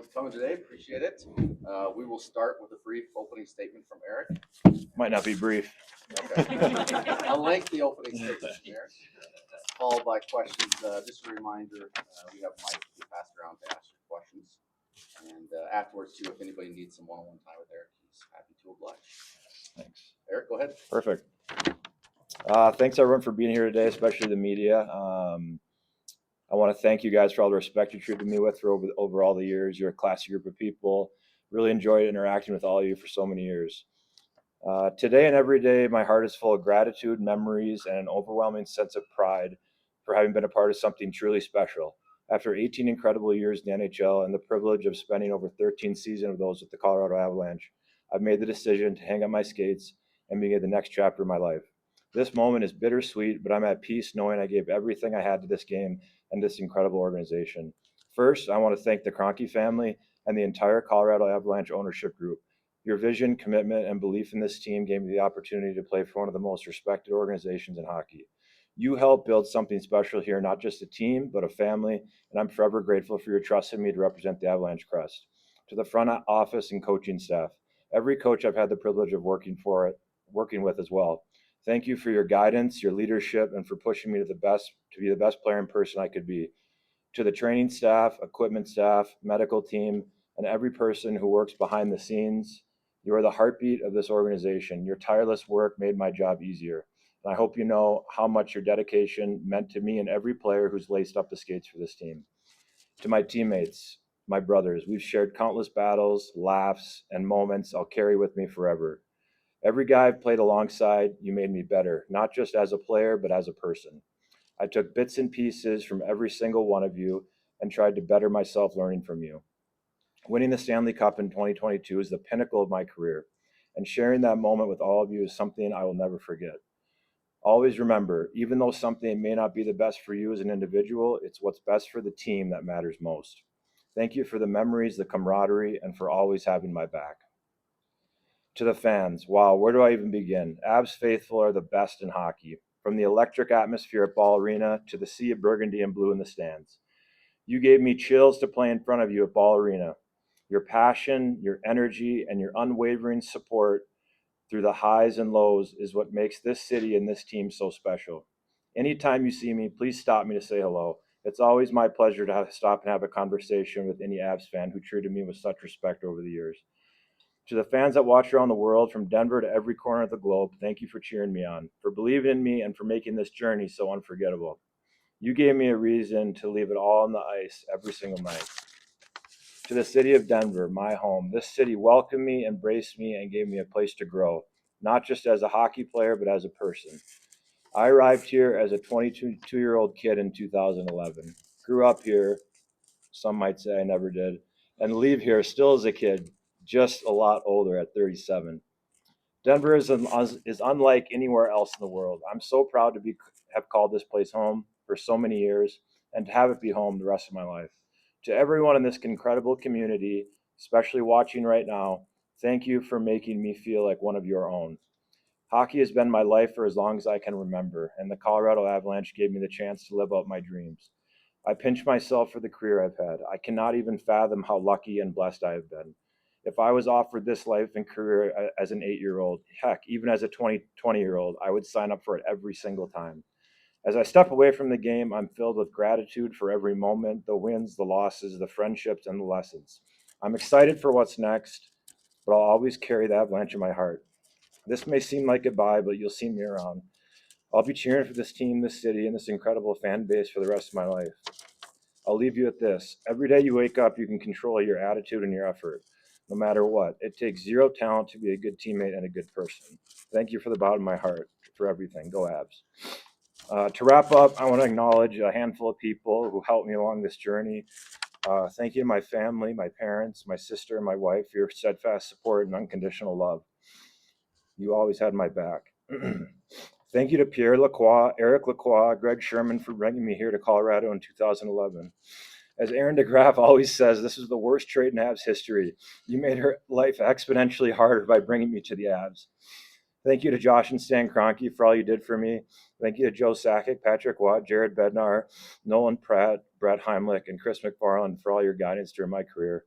for coming today. Appreciate it. We will start with a brief opening statement from Erik. Might not be brief. Okay. A lengthy opening statement from Erik, followed by questions. Just a reminder, we have mics to be passed around to ask your questions. And afterwards, too, if anybody needs some one-on-one time with Erik, he's happy to oblige. Thanks. Erik, go ahead. Perfect. Thanks everyone for being here today, especially the media. I want to thank you guys for all the respect you treated me with for over all the years. You're a classy group of people. Really enjoyed interacting with all of you for so many years. Today and every day, my heart is full of gratitude, memories, and an overwhelming sense of pride for having been a part of something truly special. After 18 incredible years in the NHL and the privilege of spending over 13 seasons of those with the Colorado Avalanche, I've made the decision to hang up my skates and begin the next chapter of my life. This moment is bittersweet, but I'm at peace knowing I gave everything I had to this game and this incredible organization. First, I want to thank the Kroenke family and the entire Colorado Avalanche ownership group. Your vision, commitment, and belief in this team gave me the opportunity to play for one of the most respected organizations in hockey. You helped build something special here, not just a team, but a family, and I'm forever grateful for your trust in me to represent the Avalanche crest. To the front office and coaching staff, every coach I've had the privilege of working with as well. Thank you for your guidance, your leadership, and for pushing me to be the best player and person I could be. To the training staff, equipment staff, medical team, and every person who works behind the scenes, you are the heartbeat of this organization. Your tireless work made my job easier. And I hope you know how much your dedication meant to me and every player who's laced up the skates for this team. To my teammates, my brothers, we've shared countless battles, laughs, and moments I'll carry with me forever. Every guy I've played alongside, you made me better, not just as a player, but as a person. I took bits and pieces from every single one of you and tried to better myself learning from you. Winning the Stanley Cup in 2022 is the pinnacle of my career, and sharing that moment with all of you is something I will never forget. Always remember, even though something may not be the best for you as an individual, it's what's best for the team that matters most. Thank you for the memories, the camaraderie, and for always having my back. To the fans, wow, where do I even begin? Avs faithful are the best in hockey, from the electric atmosphere at Ball Arena to the sea of burgundy and blue in the stands. You gave me chills to play in front of you at Ball Arena. Your passion, your energy, and your unwavering support through the highs and lows is what makes this city and this team so special. Anytime you see me, please stop me to say hello. It's always my pleasure to stop and have a conversation with any Avs fan who treated me with such respect over the years. To the fans that watch around the world, from Denver to every corner of the globe, thank you for cheering me on, for believing in me, and for making this journey so unforgettable. You gave me a reason to leave it all on the ice every single night. To the city of Denver, my home, this city welcomed me, embraced me, and gave me a place to grow, not just as a hockey player, but as a person. I arrived here as a 22-year-old kid in 2011, grew up here, some might say I never did, and leave here still as a kid, just a lot older at 37. Denver is unlike anywhere else in the world. I'm so proud to have called this place home for so many years and to have it be home the rest of my life. To everyone in this incredible community, especially watching right now, thank you for making me feel like one of your own. Hockey has been my life for as long as I can remember, and the Colorado Avalanche gave me the chance to live out my dreams. I pinch myself for the career I've had. I cannot even fathom how lucky and blessed I have been. If I was offered this life and career as an 8-year-old, heck, even as a 20-year-old, I would sign up for it every single time. As I step away from the game, I'm filled with gratitude for every moment, the wins, the losses, the friendships, and the lessons. I'm excited for what's next, but I'll always carry the Avalanche in my heart. This may seem like goodbye, but you'll see me around. I'll be cheering for this team, this city, and this incredible fan base for the rest of my life. I'll leave you with this. Every day you wake up, you can control your attitude and your effort, no matter what. It takes zero talent to be a good teammate and a good person. Thank you for the bottom of my heart for everything. Go Avs. To wrap up, I want to acknowledge a handful of people who helped me along this journey. Thank you to my family, my parents, my sister, and my wife for your steadfast support and unconditional love. You always had my back. Thank you to Pierre Lacroix, Eric Lacroix, Greg Sherman for bringing me here to Colorado in 2011. As Aaron DeGraff always says, this is the worst trade in Avs history. You made her life exponentially harder by bringing me to the Avs. Thank you to Josh and Stan Kroenke for all you did for me. Thank you to Joe Sakic, Patrick Watt, Jared Bednar, Nolan Pratt, Brett Heimlich, and Chris McFarland for all your guidance during my career.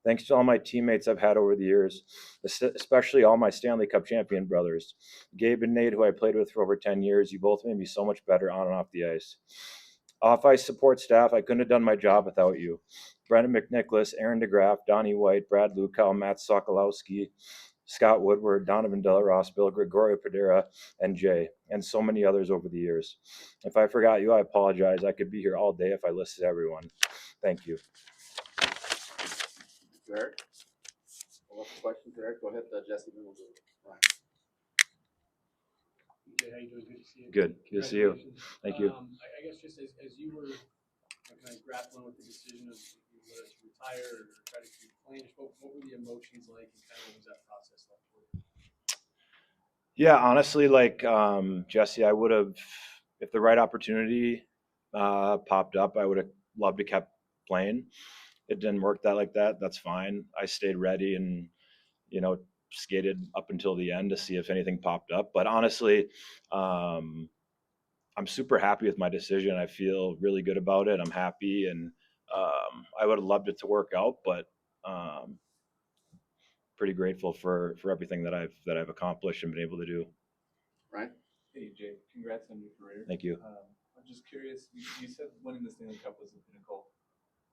Thanks to all my teammates I've had over the years, especially all my Stanley Cup champion brothers. Gabe and Nate, who I played with for over 10 years, you both made me so much better on and off the ice. Off-ice support staff, I couldn't have done my job without you. Brendan McNicholas, Aaron DeGraff, Donnie White, Brad Lukow, Matt Sokolowski, Scott Woodward, Donovan Delaross, Bill Gregorio Padera, and Jay, and so many others over the years. If I forgot you, I apologize. I could be here all day if I listed everyone. Thank you. Eric? Well, questions, Eric? Go ahead, Jesse. Then we'll do Ryan. Okay, how you doing? Good to see you. Good to see you. Thank you. I guess just as you were kind of grappling with the decision of whether to retire or try to keep playing, what were the emotions like, and kind of what was that process like for you? Yeah, honestly, like Jesse, I would have, if the right opportunity popped up, I would have loved to kept playing. It didn't work like that. That's fine. I stayed ready and, skated up until the end to see if anything popped up. But honestly, I'm super happy with my decision. I feel really good about it. I'm happy, and I would have loved it to work out, but pretty grateful for everything that I've accomplished and been able to do. Ryan? Hey Jay, congrats on your career. Thank you. I'm just curious. You said winning the Stanley Cup was the pinnacle.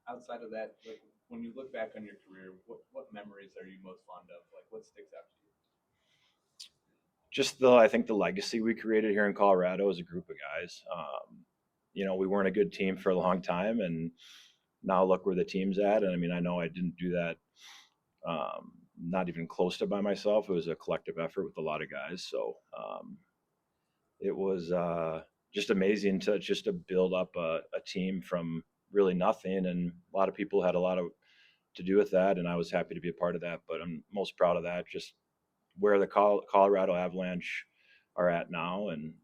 Outside of that, like when you look back on your career, what memories are you most fond of? Like what sticks out to you? Just I think the legacy we created here in Colorado as a group of guys. We weren't a good team for a long time, and now look where the team's at. And I mean, I know I didn't do that, not even close to by myself. It was a collective effort with a lot of guys. So it was just amazing to build up a team from really nothing, and a lot of people had a lot to do with that, and I was happy to be a part of that. But I'm most proud of that, just where the Colorado Avalanche are at now, and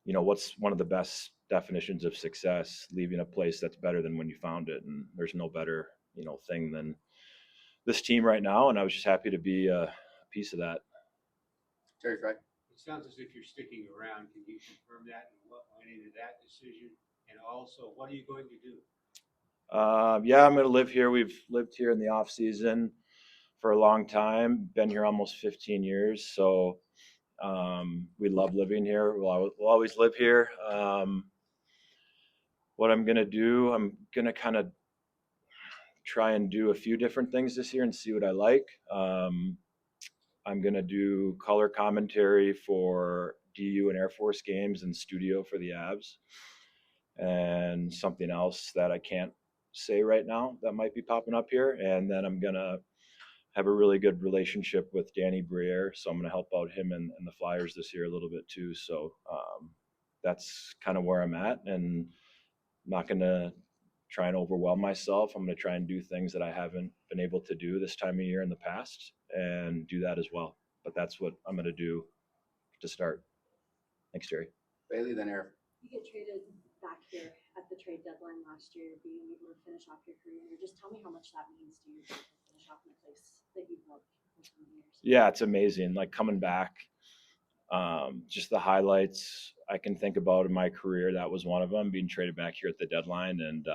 what's one of the best definitions of success: leaving a place that's better than when you found it. And there's no better thing than this team right now, and I was just happy to be a piece of that. Terry Fry? It sounds as if you're sticking around. Can you confirm that, and what went into that decision? And also, what are you going to do? Yeah, I'm going to live here. We've lived here in the off season for a long time. Been here almost 15 years, so we love living here. We'll always live here. What I'm going to do, I'm going to kind of try and do a few different things this year and see what I like. I'm going to do color commentary for DU and Air Force games and studio for the Avs. And something else that I can't say right now that might be popping up here. And then I'm going to have a really good relationship with Danny Briere. So I'm going to help out him and the Flyers this year a little bit too. So that's kind of where I'm at, and I'm not going to try and overwhelm myself. I'm going to try and do things that I haven't been able to do this time of year in the past and do that as well. But that's what I'm going to do to start. Thanks, Jerry. Bailey, then Eric. You get traded back here at the trade deadline last year, being able to finish off your career here. Just tell me how much that means to you to finish off in a place that you've loved for so many years. Yeah, it's amazing. Like coming back, just the highlights I can think about in my career. That was one of them, being traded back here at the deadline. And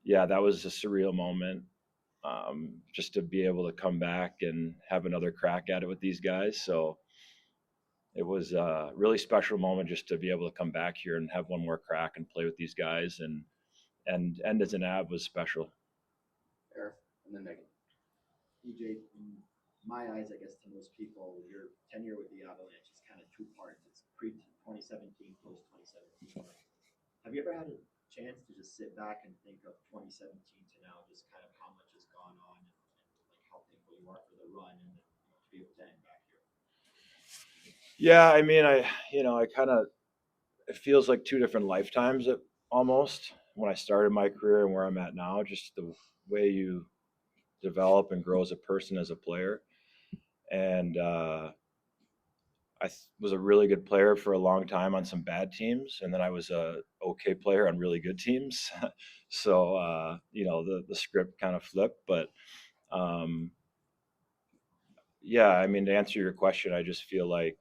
yeah, that was a surreal moment. Just to be able to come back and have another crack at it with these guys. So it was a really special moment just to be able to come back here and have one more crack and play with these guys, and end as an Av was special. Eric, and then Megan. EJ, in my eyes, I guess to most people, your tenure with the Avalanche is kind of two parts. It's pre-2017, post-2017. Have you ever had a chance to just sit back and think of 2017 to now, just kind of how much has gone on, and like how thankful you are for the run, and then, to be able to end back here? Yeah, I mean, I kind of, it feels like two different lifetimes almost, when I started my career and where I'm at now, just the way you develop and grow as a person, as a player. And I was a really good player for a long time on some bad teams, and then I was a okay player on really good teams. So the script kind of flipped, but Yeah, I mean, to answer your question, I just feel like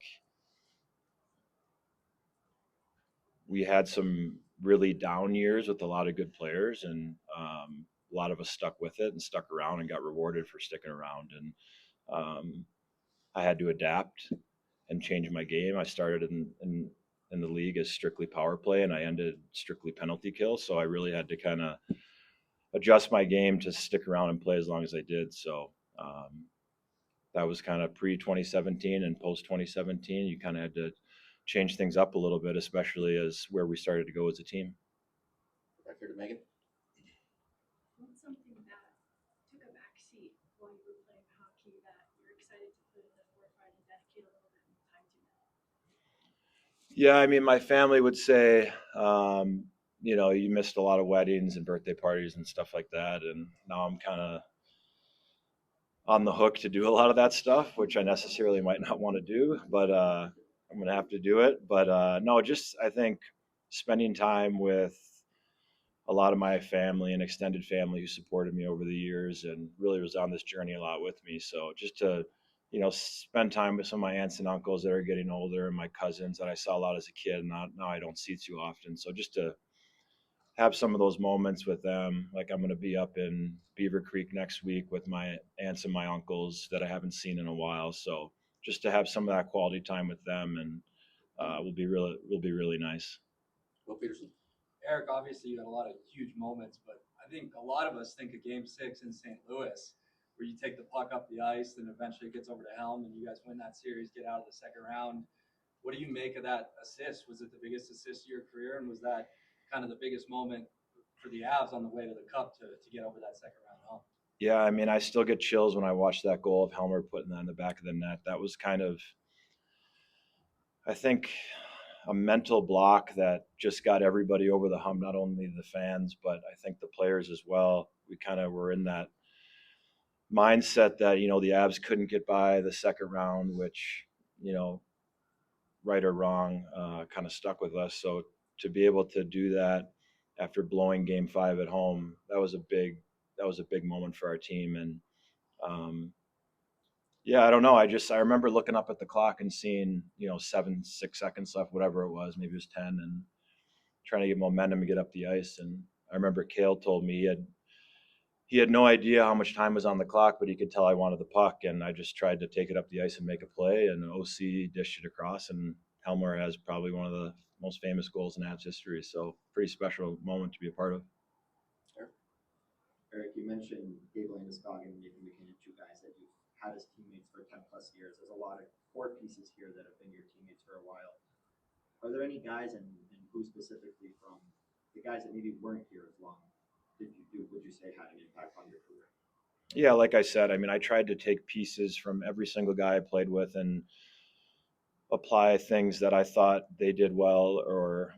we had some really down years with a lot of good players, and a lot of us stuck with it and stuck around and got rewarded for sticking around. And I had to adapt and change my game. I started in the league as strictly power play, and I ended strictly penalty kill. So I really had to kind of adjust my game to stick around and play as long as I did. So that was kind of pre 2017 and post 2017. You kind of had to change things up a little bit, especially as where we started to go as a team. Back here to Megan. What's something that took a backseat while you were playing hockey that you're excited to put in the forefront and dedicate a little bit more time to now? Yeah, I mean, my family would say, you missed a lot of weddings and birthday parties and stuff like that. And now I'm kind of on the hook to do a lot of that stuff, which I necessarily might not want to do, but I'm going to have to do it. But no, just I think spending time with a lot of my family and extended family who supported me over the years and really was on this journey a lot with me. So just to, spend time with some of my aunts and uncles that are getting older and my cousins that I saw a lot as a kid and now I don't see too often. So just to have some of those moments with them. Like I'm going to be up in Beaver Creek next week with my aunts and my uncles that I haven't seen in a while. So just to have some of that quality time with them and will be really nice. Will Peterson. Eric, obviously you had a lot of huge moments, but I think a lot of us think of Game 6 in St. Louis, where you take the puck up the ice, then eventually it gets over to Helm, and you guys win that series, get out of the second round. What do you make of that assist? Was it the biggest assist of your career, and was that kind of the biggest moment for the Avs on the way to the Cup to get over that second round hump? Yeah, I mean, I still get chills when I watch that goal of Helmer putting that in the back of the net. That was kind of, I think, a mental block that just got everybody over the hump, not only the fans, but I think the players as well. We kind of were in that mindset that, the Avs couldn't get by the second round, which, right or wrong, kind of stuck with us. So to be able to do that after blowing Game 5 at home, that was a big moment for our team. And yeah, I don't know. I remember looking up at the clock and seeing 6 seconds left, whatever it was, maybe it was 10, and trying to get momentum and get up the ice. And I remember Cale told me he had no idea how much time was on the clock, but he could tell I wanted the puck, and I just tried to take it up the ice and make a play. And OC dished it across, and Helmer has probably one of the most famous goals in Avs history. So pretty special moment to be a part of. Eric, you mentioned Gabe Landeskog and Nathan McKinnon, two guys that you've had as teammates for 10 plus years. There's a lot of core pieces here that have been your teammates for a while. Are there any guys, and who specifically from the guys that maybe weren't here as long, would you say had an impact on your career? Yeah, like I said, I mean, I tried to take pieces from every single guy I played with and apply things that I thought they did well or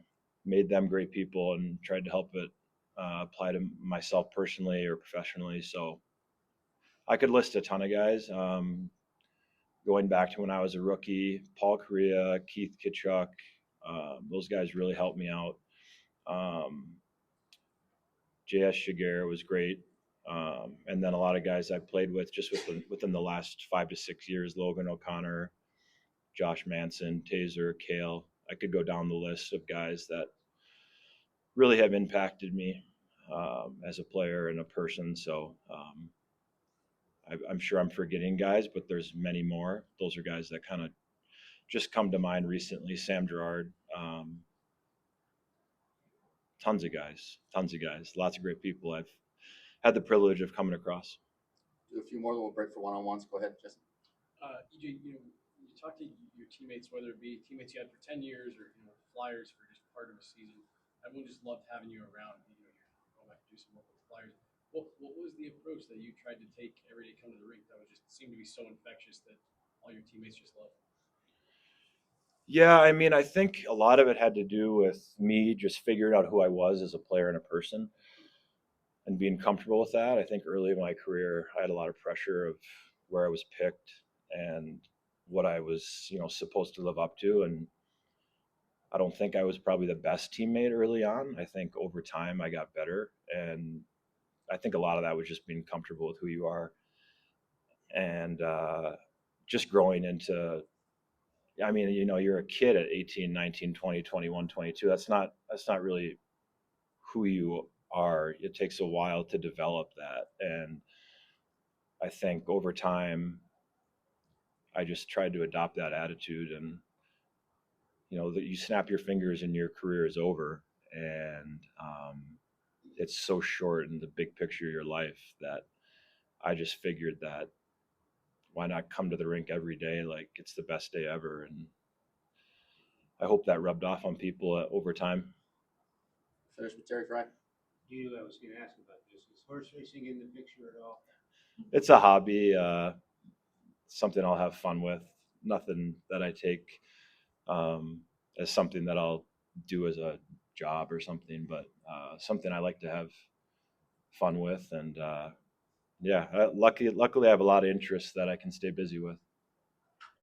made them great people and tried to help it apply to myself personally or professionally. So I could list a ton of guys. Going back to when I was a rookie, Paul Correa, Keith Kitchuk, those guys really helped me out. J.S. Shiger was great. And then a lot of guys I played with just within the last 5 to 6 years, Logan O'Connor, Josh Manson, Taser, Kale. I could go down the list of guys that really have impacted me as a player and a person. So I'm sure I'm forgetting guys, but there's many more. Those are guys that kind of just come to mind recently. Sam Gerard, tons of guys, lots of great people I've had the privilege of coming across. Do a few more, then we'll break for one-on-ones. Go ahead, Justin. EJ, you talk to your teammates, whether it be teammates you had for 10 years or Flyers for just part of a season. Everyone just loved having you around. You're going back to do some work with the Flyers. What was the approach that you tried to take every day come to the rink that would just seem to be so infectious that all your teammates just loved? Yeah, I mean, I think a lot of it had to do with me just figuring out who I was as a player and a person and being comfortable with that. I think early in my career, I had a lot of pressure of where I was picked and what I was, supposed to live up to. And I don't think I was probably the best teammate early on. I think over time I got better. And I think a lot of that was just being comfortable with who you are. And just growing into, I mean, you know, you're a kid at 18, 19, 20, 21, 22. That's not really who you are. It takes a while to develop that. And I think over time, I just tried to adopt that attitude, and, you know, that you snap your fingers and your career is over. And it's so short in the big picture of your life that I just figured that why not come to the rink every day like it's the best day ever. And I hope that rubbed off on people over time. Finish with Terry Fry. You, I was gonna ask about this, is horse racing in the picture at all? It's a hobby, something I'll have fun with. Nothing that I take as something that I'll do as a job or something, but something I like to have fun with. And luckily I have a lot of interests that I can stay busy with.